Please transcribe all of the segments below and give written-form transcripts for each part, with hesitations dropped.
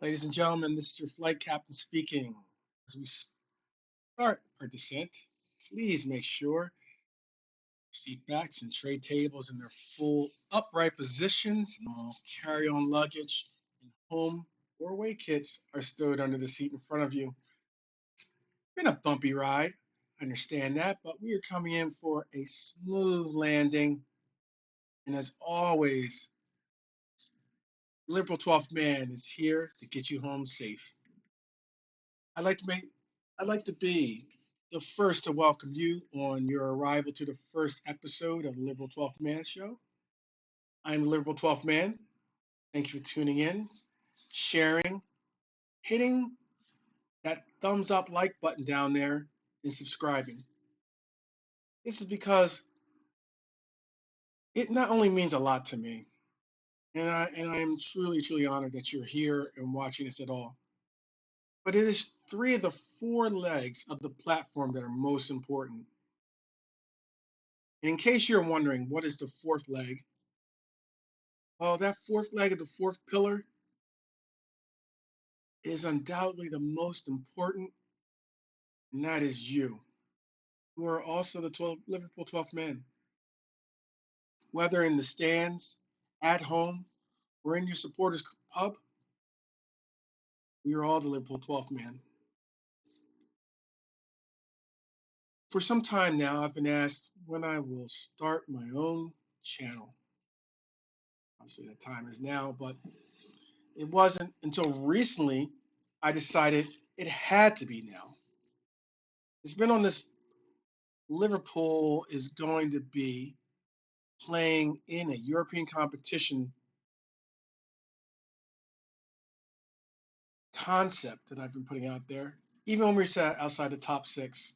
Ladies and gentlemen, this is your flight captain speaking. As we start our descent, please make sure seat backs and tray tables in their full upright positions, and all carry-on luggage and home or away kits are stowed under the seat in front of you. It's been a bumpy ride, I understand that, but we are coming in for a smooth landing. And as always, Liverpool 12th Man is here to get you home safe. I'd like to make I'd like to be the first to welcome you on your arrival to the first episode of the Liberal 12th Man Show. I'm the Liberal 12th Man. Thank you for tuning in, sharing, hitting that thumbs up like button down there, and subscribing. This is because it not only means a lot to me, and I am truly honored that you're here and watching this at all. But it is three of the four legs of the platform that are most important. In case you're wondering, what is the fourth leg? Well, that fourth leg of the fourth pillar is undoubtedly the most important, and that is you, who are also the Liverpool 12th men. Whether in the stands, at home, or in your supporters' pub, we are all the Liverpool 12th man. For some time now, I've been asked when I will start my own channel. Obviously, that time is now, but it wasn't until recently I decided it had to be now. It's been on this Liverpool is going to be playing in a European competition concept that I've been putting out there, even when we sat outside the top six.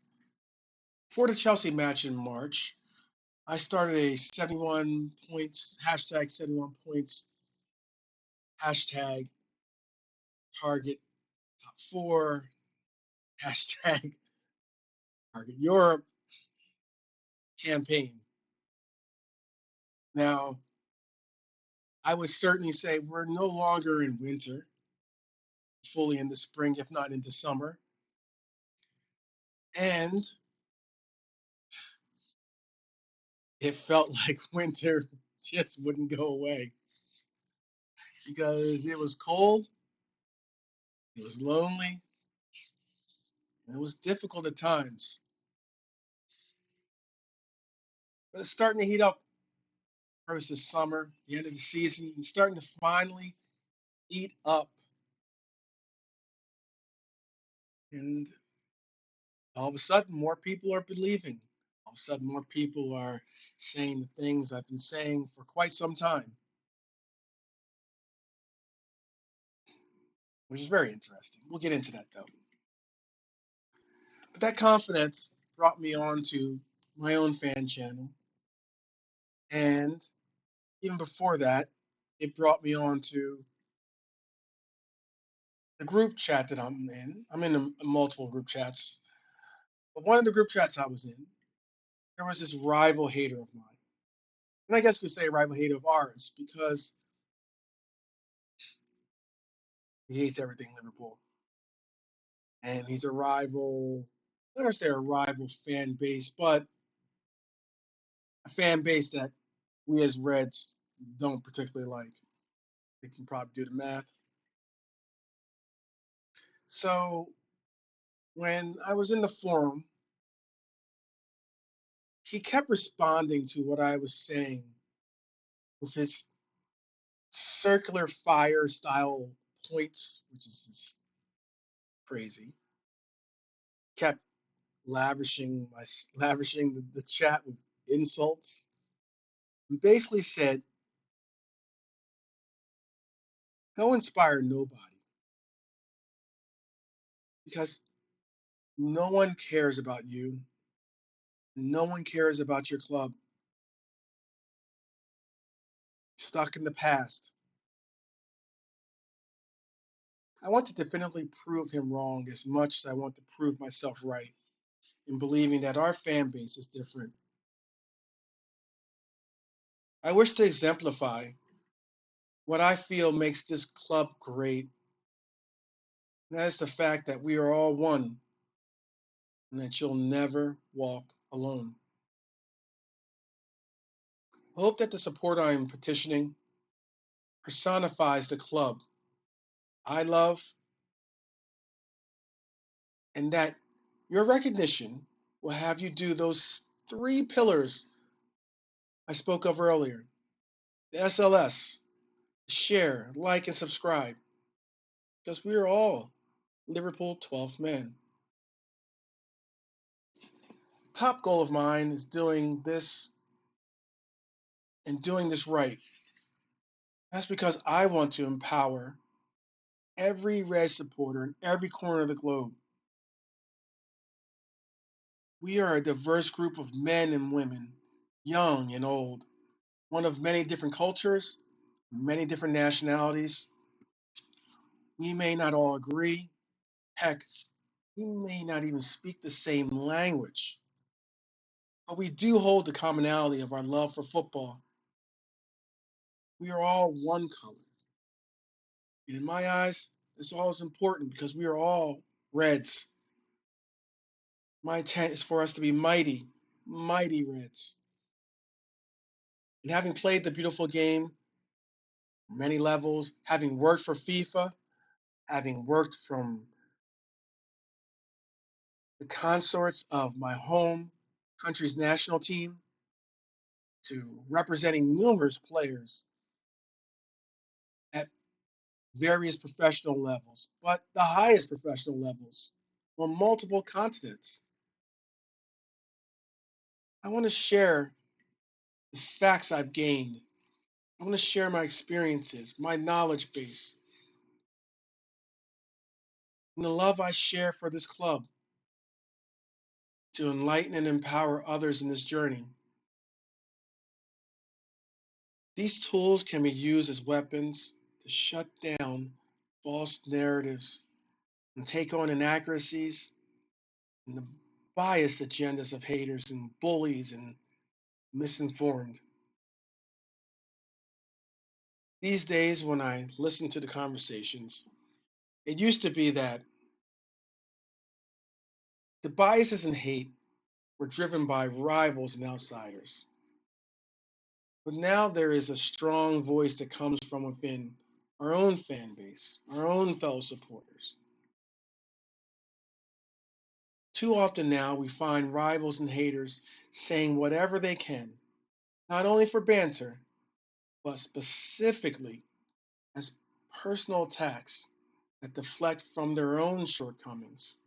For the Chelsea match in March, I started a 71 points, hashtag 71 points, hashtag target top four, hashtag target Europe campaign. Now, I would certainly say we're no longer in winter, fully into spring, if not into summer. And it felt like winter just wouldn't go away because it was cold, it was lonely, and it was difficult at times. But it's starting to heat up versus summer, the end of the season, it's starting to finally heat up. And all of a sudden, more people are believing. All of a sudden, more people are saying the things I've been saying for quite some time, which is very interesting. We'll get into that though. But that confidence brought me on to my own fan channel. And even before that, it brought me on to the group chat that I'm in. I'm in multiple group chats. But one of the group chats I was in, there was this rival hater of mine. And I guess we could say rival hater of ours because he hates everything Liverpool. And he's a rival, let us say a rival fan base, but a fan base that we as Reds don't particularly like. They can probably do the math. So when I was in the forum, he kept responding to what I was saying with his circular fire style points, which is just crazy. Kept lavishing the chat with insults, and basically said, "Go inspire nobody because no one cares about you. No one cares about your club. Stuck in the past." I want to definitively prove him wrong as much as I want to prove myself right in believing that our fan base is different. I wish to exemplify what I feel makes this club great And that is the fact that we are all one and that you'll never walk alone. I hope that the support I am petitioning personifies the club I love, and that your recognition will have you do those three pillars I spoke of earlier: the SLS, share, like, and subscribe, because we are all Liverpool 12th men. Top goal of mine is doing this and doing this right. That's because I want to empower every Red supporter in every corner of the globe. We are a diverse group of men and women, young and old, one of many different cultures, many different nationalities. We may not all agree. Heck, we may not even speak the same language, but we do hold the commonality of our love for football. We are all one color. And in my eyes, this all is important because we are all Reds. My intent is for us to be mighty, mighty Reds. And having played the beautiful game, many levels, having worked for FIFA, having worked from the consorts of my home country's national team to representing numerous players at various professional levels, but the highest professional levels on multiple continents. I want to share the facts I've gained. I want to share my experiences, my knowledge base, and the love I share for this club to enlighten and empower others in this journey. These tools can be used as weapons to shut down false narratives and take on inaccuracies and the biased agendas of haters and bullies and misinformed. These days, when I listen to the conversations, it used to be that the biases and hate were driven by rivals and outsiders. But now there is a strong voice that comes from within our own fan base, our own fellow supporters. Too often now we find rivals and haters saying whatever they can, not only for banter, but specifically as personal attacks that deflect from their own shortcomings.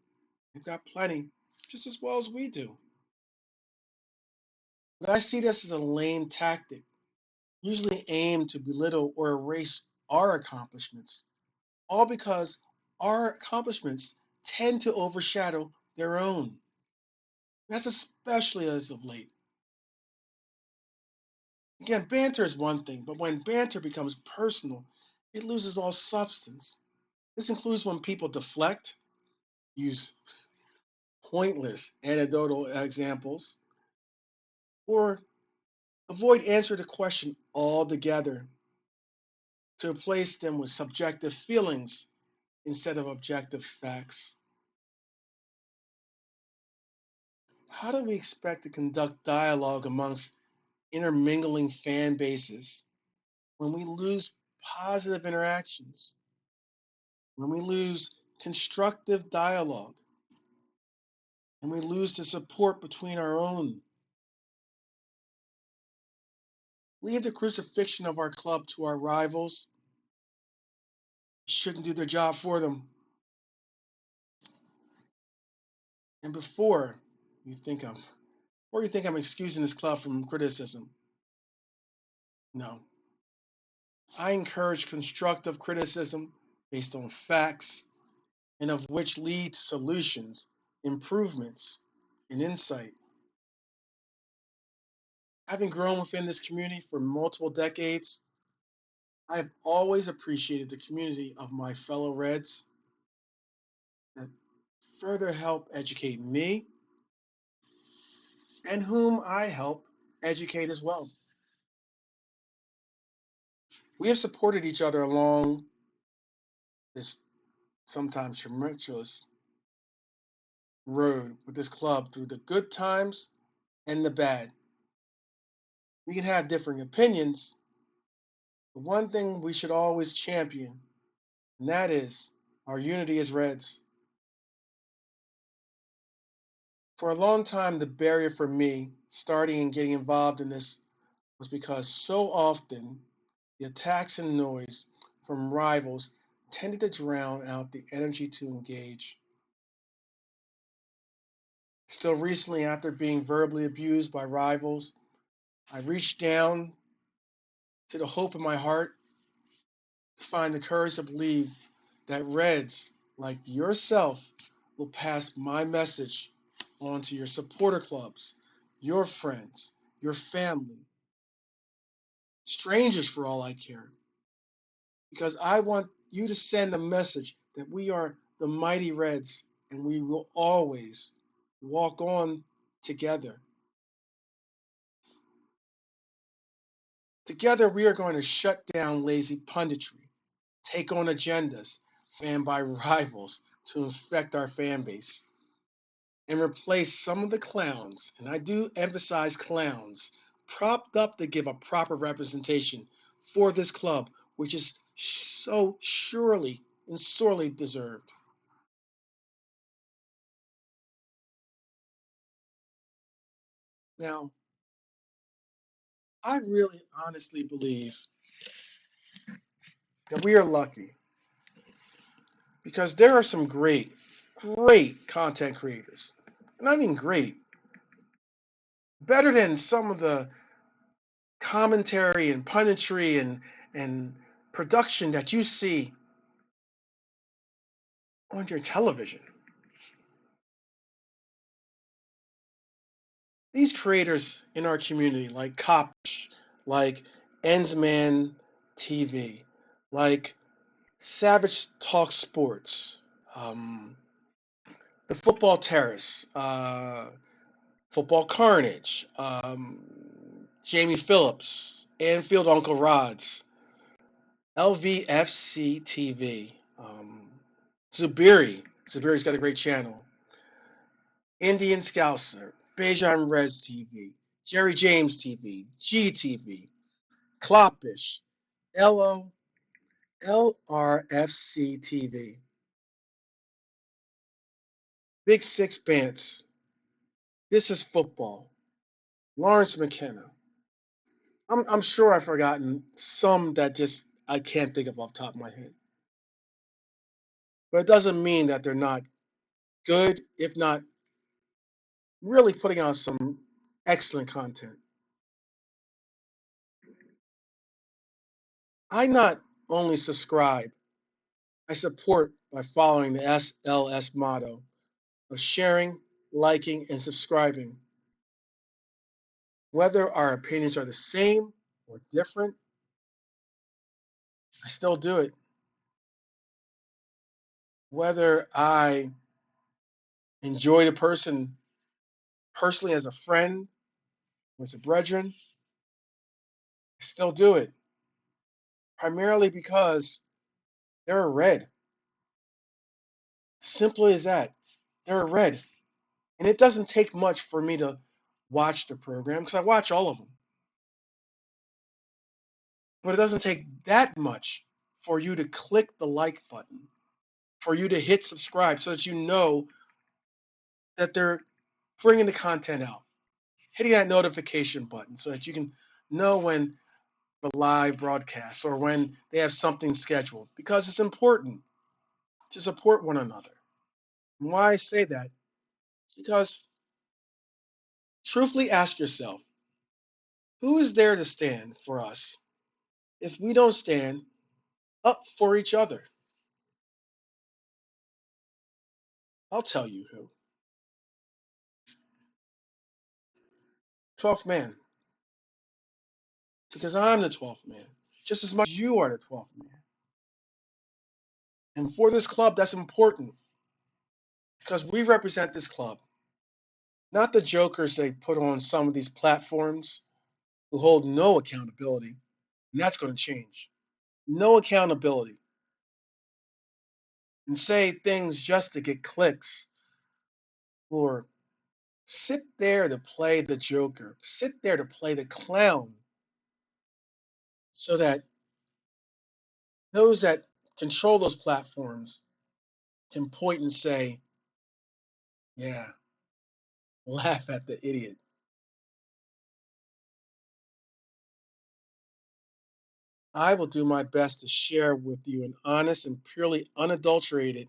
They've got plenty, just as well as we do. But I see this as a lame tactic, usually aimed to belittle or erase our accomplishments, all because our accomplishments tend to overshadow their own. That's especially as of late. Again, banter is one thing, but when banter becomes personal, it loses all substance. This includes when people deflect, use pointless anecdotal examples, or avoid answering the question altogether to replace them with subjective feelings instead of objective facts. How do we expect to conduct dialogue amongst intermingling fan bases when we lose positive interactions, when we lose constructive dialogue, and we lose the support between our own? Leave the crucifixion of our club to our rivals. Shouldn't do their job for them. And before you think I'm excusing this club from criticism, no. I encourage constructive criticism based on facts and of which lead to solutions, improvements, and insight. Having grown within this community for multiple decades, I have always appreciated the community of my fellow Reds that further help educate me and whom I help educate as well. We have supported each other along this sometimes tumultuous road with this club through the good times and the bad. We can have differing opinions, but one thing we should always champion, and that is our unity as Reds. For a long time, the barrier for me starting and getting involved in this was because so often the attacks and noise from rivals tended to drown out the energy to engage. Still recently, after being verbally abused by rivals, I reached down to the hope in my heart to find the courage to believe that Reds, like yourself, will pass my message on to your supporter clubs, your friends, your family, strangers for all I care. Because I want you to send a message that we are the mighty Reds and we will always walk on together. Together, we are going to shut down lazy punditry, take on agendas fanned by rivals to infect our fan base, and replace some of the clowns, and I do emphasize clowns, propped up to give a proper representation for this club, which is so surely and sorely deserved. Now, I really honestly believe that we are lucky because there are some great content creators. And I mean great, better than some of the commentary and punditry and production that you see on your television. These creators in our community, like Kopish, like Ensman TV, like Savage Talk Sports, um, the Football Terrace, Football Carnage, Jamie Phillips, Anfield Uncle Rods, LVFC TV, Zubiri. Zubiri's got a great channel. Indian Scouser, Bejan Rez TV, Jerry James TV, GTV, Kloppish, LO, LRFC TV, Big Six Bants, This is Football, Lawrence McKenna. I'm sure I've forgotten some that just I can't think of off the top of my head. But it doesn't mean that they're not good, if not really putting out some excellent content. I not only subscribe, I support by following the SLS motto of sharing, liking, and subscribing. Whether our opinions are the same or different, I still do it. Whether I enjoy the person personally as a friend or as a brethren, I still do it. Primarily because they're a red. Simple as that. They're a red. And it doesn't take much for me to watch the program because I watch all of them. But it doesn't take that much for you to click the like button, for you to hit subscribe so that you know that they're bringing the content out, hitting that notification button so that you can know when the live broadcasts or when they have something scheduled because it's important to support one another. And why I say that is because truthfully ask yourself, who is there to stand for us if we don't stand up for each other? I'll tell you who. 12th man. Because I'm the 12th man, just as much as you are the 12th man. And for this club, that's important because we represent this club, not the jokers they put on some of these platforms who hold no accountability. And that's going to change. No accountability. and say things just to get clicks, or sit there to play the joker, sit there to play the clown, so that those that control those platforms can point and say, yeah, laugh at the idiot. I will do my best to share with you an honest and purely unadulterated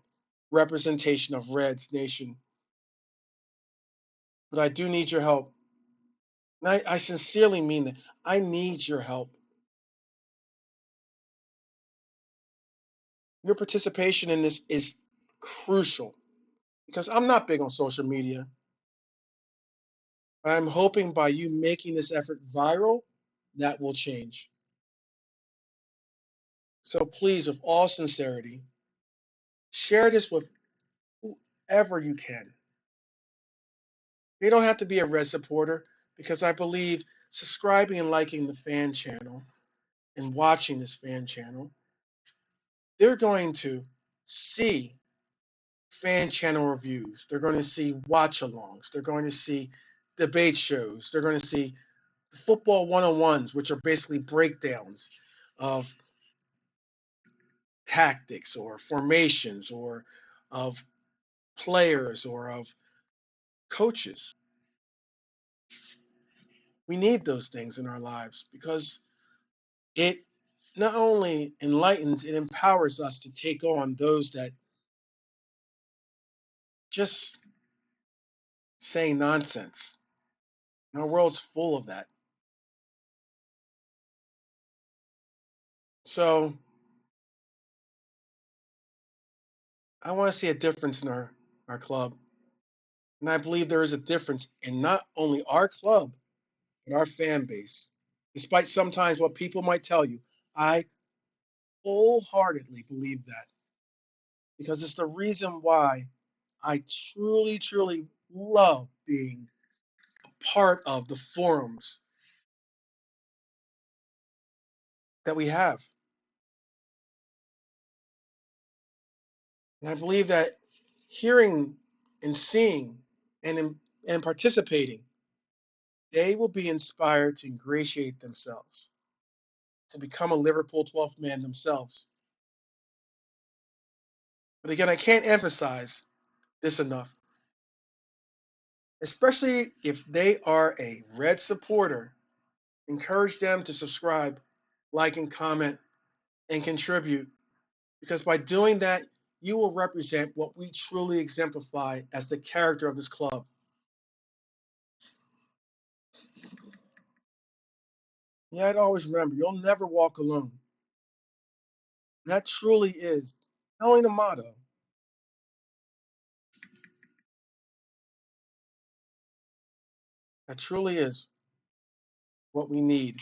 representation of Reds Nation, but I do need your help. And I sincerely mean that. I need your help. Your participation in this is crucial because I'm not big on social media. I'm hoping by you making this effort viral, that will change. So please, with all sincerity, share this with whoever you can. They don't have to be a Red supporter because I believe subscribing and liking the fan channel and watching this fan channel, they're going to see fan channel reviews. They're going to see watch alongs. They're going to see debate shows. They're going to see football 101s, which are basically breakdowns of tactics or formations or of players or of coaches. We need those things in our lives because it not only enlightens, it empowers us to take on those that just say nonsense. And our world's full of that. So I want to see a difference in our club. And I believe there is a difference in not only our club, but our fan base. Despite sometimes what people might tell you, I wholeheartedly believe that because it's the reason why I truly, truly love being part of the forums that we have. And I believe that hearing and seeing and participating, they will be inspired to ingratiate themselves, to become a Liverpool 12th man themselves. But again, I can't emphasize this enough, especially if they are a Red supporter. Encourage them to subscribe, like, and comment, and contribute, because by doing that, you will represent what we truly exemplify as the character of this club. Yeah, I'd always remember, you'll never walk alone. That truly is not only the motto, that truly is what we need